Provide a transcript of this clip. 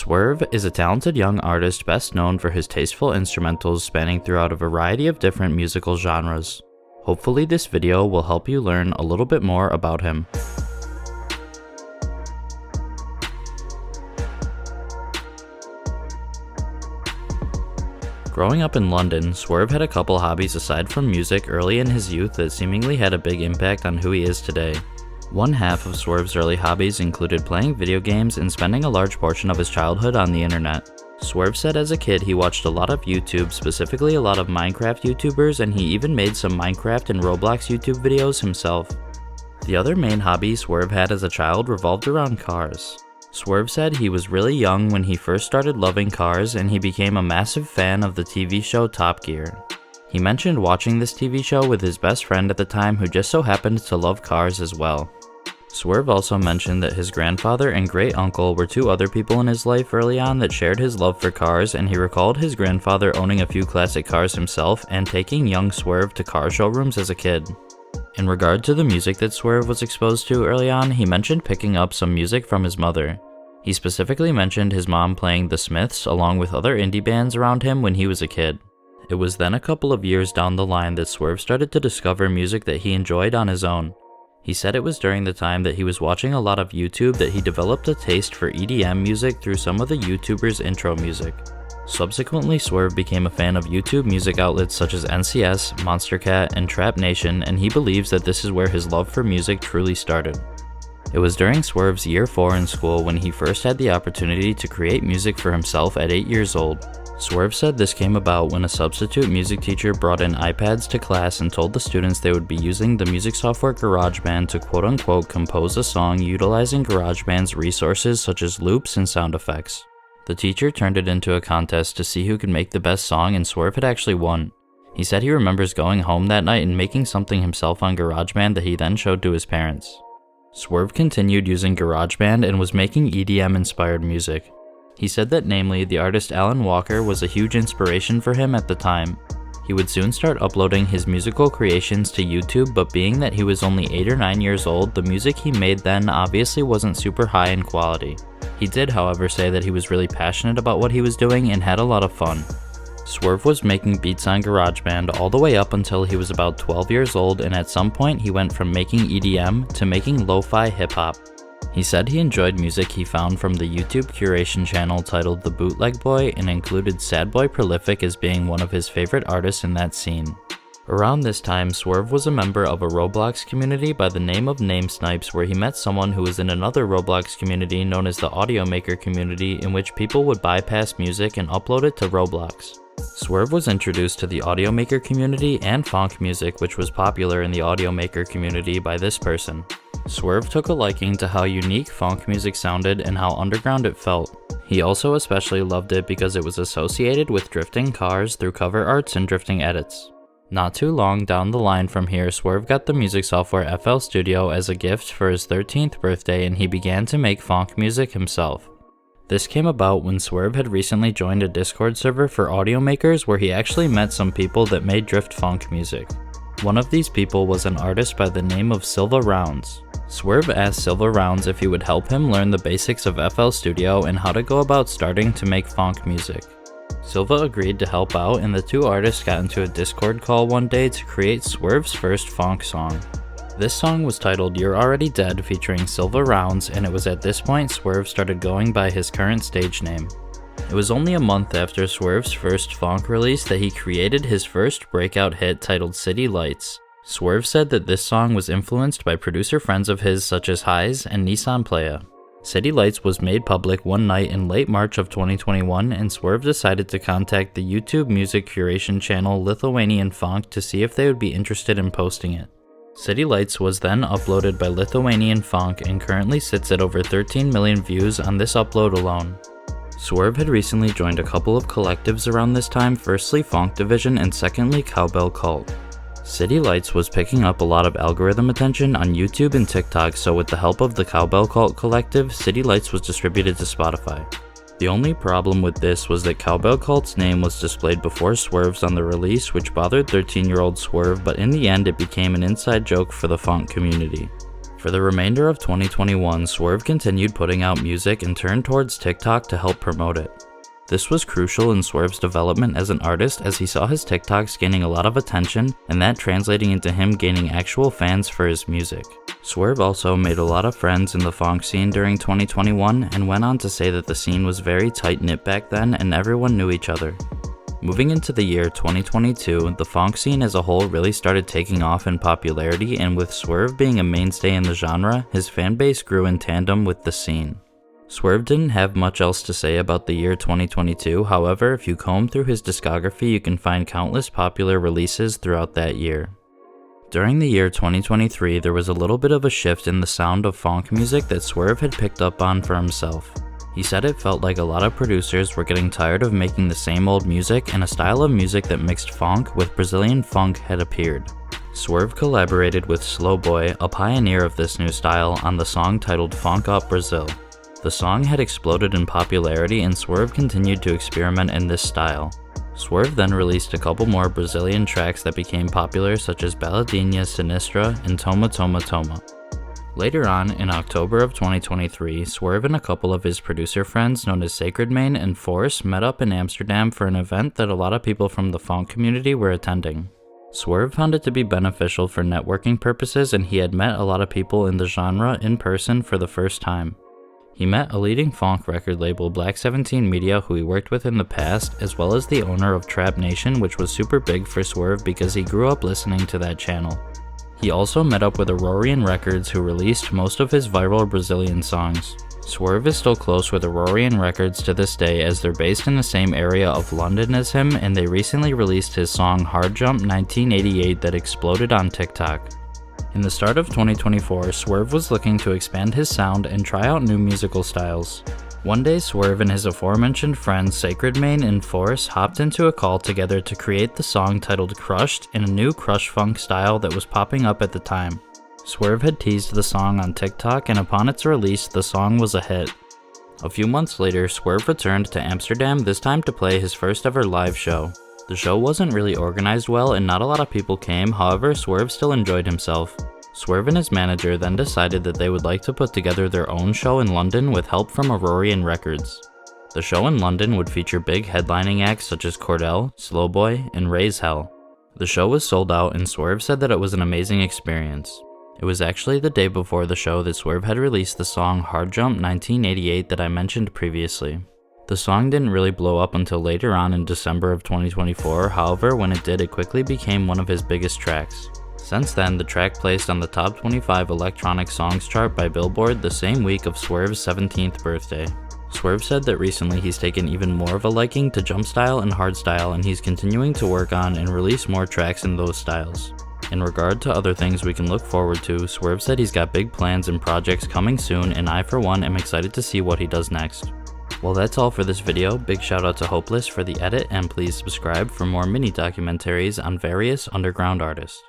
Werve is a talented young artist best known for his tasteful instrumentals spanning throughout a variety of different musical genres. Hopefully this video will help you learn a little bit more about him. Growing up in London, Werve had a couple hobbies aside from music early in his youth that seemingly had a big impact on who he is today. One half of Werve's early hobbies included playing video games and spending a large portion of his childhood on the internet. Werve said as a kid he watched a lot of YouTube, specifically a lot of Minecraft YouTubers, and he even made some Minecraft and Roblox YouTube videos himself. The other main hobby Werve had as a child revolved around cars. Werve said he was really young when he first started loving cars, and he became a massive fan of the TV show Top Gear. He mentioned watching this TV show with his best friend at the time who just so happened to love cars as well. Werve also mentioned that his grandfather and great-uncle were two other people in his life early on that shared his love for cars, and he recalled his grandfather owning a few classic cars himself and taking young Werve to car showrooms as a kid. In regard to the music that Werve was exposed to early on, he mentioned picking up some music from his mother. He specifically mentioned his mom playing The Smiths along with other indie bands around him when he was a kid. It was then a couple of years down the line that Werve started to discover music that he enjoyed on his own. He said it was during the time that he was watching a lot of YouTube that he developed a taste for EDM music through some of the YouTubers' intro music. Subsequently, Werve became a fan of YouTube music outlets such as NCS, Monstercat, and Trap Nation, and he believes that this is where his love for music truly started. It was during Werve's year 4 in school when he first had the opportunity to create music for himself at 8 years old. Werve said this came about when a substitute music teacher brought in iPads to class and told the students they would be using the music software GarageBand to quote-unquote compose a song utilizing GarageBand's resources such as loops and sound effects. The teacher turned it into a contest to see who could make the best song, and Werve had actually won. He said he remembers going home that night and making something himself on GarageBand that he then showed to his parents. Werve continued using GarageBand and was making EDM-inspired music. He said that namely, the artist Alan Walker was a huge inspiration for him at the time. He would soon start uploading his musical creations to YouTube, but being that he was only 8 or 9 years old, the music he made then obviously wasn't super high in quality. He did, however, say that he was really passionate about what he was doing and had a lot of fun. Werve was making beats on GarageBand all the way up until he was about 12 years old, and at some point he went from making EDM to making lo-fi hip-hop. He said he enjoyed music he found from the YouTube curation channel titled The Bootleg Boy and included Sad Boy Prolific as being one of his favorite artists in that scene. Around this time, Werve was a member of a Roblox community by the name of Namesnipes, where he met someone who was in another Roblox community known as the Audio Maker community, in which people would bypass music and upload it to Roblox. Werve was introduced to the Audio Maker community and funk music, which was popular in the Audio Maker community, by this person. Werve took a liking to how unique funk music sounded and how underground it felt. He also especially loved it because it was associated with drifting cars through cover arts and drifting edits. Not too long down the line from here, Werve got the music software FL Studio as a gift for his 13th birthday, and he began to make funk music himself. This came about when Werve had recently joined a Discord server for audio makers where he actually met some people that made drift funk music. One of these people was an artist by the name of Silva Rounds. Werve asked Silva Rounds if he would help him learn the basics of FL Studio and how to go about starting to make funk music. Silva agreed to help out, and the two artists got into a Discord call one day to create Werve's first funk song. This song was titled You're Already Dead featuring Silva Rounds, and it was at this point Werve started going by his current stage name. It was only a month after Werve's first funk release that he created his first breakout hit titled City Lights. Werve said that this song was influenced by producer friends of his such as Highs and Nissan Playa. City Lights was made public one night in late March of 2021, and Werve decided to contact the YouTube music curation channel Lithuanian Funk to see if they would be interested in posting it. City Lights was then uploaded by Lithuanian Funk and currently sits at over 13 million views on this upload alone. Werve had recently joined a couple of collectives around this time, firstly Funk Division and secondly Cowbell Cult. City Lights was picking up a lot of algorithm attention on YouTube and TikTok, so with the help of the Cowbell Cult collective, City Lights was distributed to Spotify. The only problem with this was that Cowbell Cult's name was displayed before Werve's on the release, which bothered 13-year-old Werve, but in the end it became an inside joke for the funk community. For the remainder of 2021, Swerve continued putting out music and turned towards TikTok to help promote it. This was crucial in Swerve's development as an artist, as he saw his TikToks gaining a lot of attention and that translating into him gaining actual fans for his music. Swerve also made a lot of friends in the funk scene during 2021 and went on to say that the scene was very tight-knit back then and everyone knew each other. Moving into the year 2022, the funk scene as a whole really started taking off in popularity, and with Swerve being a mainstay in the genre, his fanbase grew in tandem with the scene. Swerve didn't have much else to say about the year 2022, however, if you comb through his discography you can find countless popular releases throughout that year. During the year 2023, there was a little bit of a shift in the sound of funk music that Swerve had picked up on for himself. He said it felt like a lot of producers were getting tired of making the same old music, and a style of music that mixed funk with Brazilian funk had appeared. Swerve collaborated with Slowboy, a pioneer of this new style, on the song titled Funk Up Brazil. The song had exploded in popularity and Swerve continued to experiment in this style. Swerve then released a couple more Brazilian tracks that became popular, such as Baladinha Sinistra and Toma Toma Toma. Later on, in October of 2023, Swerve and a couple of his producer friends known as Sacred Mane and Force met up in Amsterdam for an event that a lot of people from the funk community were attending. Swerve found it to be beneficial for networking purposes, and he had met a lot of people in the genre in person for the first time. He met a leading funk record label, Black 17 Media, who he worked with in the past, as well as the owner of Trap Nation, which was super big for Swerve because he grew up listening to that channel. He also met up with Aurorian Records, who released most of his viral Brazilian songs. Swerve is still close with Aurorian Records to this day, as they're based in the same area of London as him, and they recently released his song Hard Jump 1988 that exploded on TikTok. In the start of 2024, Swerve was looking to expand his sound and try out new musical styles. One day, Swerve and his aforementioned friends Sacred Mane and Force hopped into a call together to create the song titled Crushed in a new crush funk style that was popping up at the time. Swerve had teased the song on TikTok, and upon its release, the song was a hit. A few months later, Swerve returned to Amsterdam, this time to play his first ever live show. The show wasn't really organized well and not a lot of people came, however Swerve still enjoyed himself. Swerve and his manager then decided that they would like to put together their own show in London with help from Aurorian Records. The show in London would feature big headlining acts such as Cordell, Slowboy, and Raise Hell. The show was sold out and Swerve said that it was an amazing experience. It was actually the day before the show that Swerve had released the song Hard Jump 1988 that I mentioned previously. The song didn't really blow up until later on in December of 2024, however when it did, it quickly became one of his biggest tracks. Since then, the track placed on the top 25 electronic songs chart by Billboard the same week of Swerve's 17th birthday. Swerve said that recently he's taken even more of a liking to jump style and hardstyle, and he's continuing to work on and release more tracks in those styles. In regard to other things we can look forward to, Swerve said he's got big plans and projects coming soon, and I for one am excited to see what he does next. Well, that's all for this video. Big shout out to Hopeless for the edit, and please subscribe for more mini documentaries on various underground artists.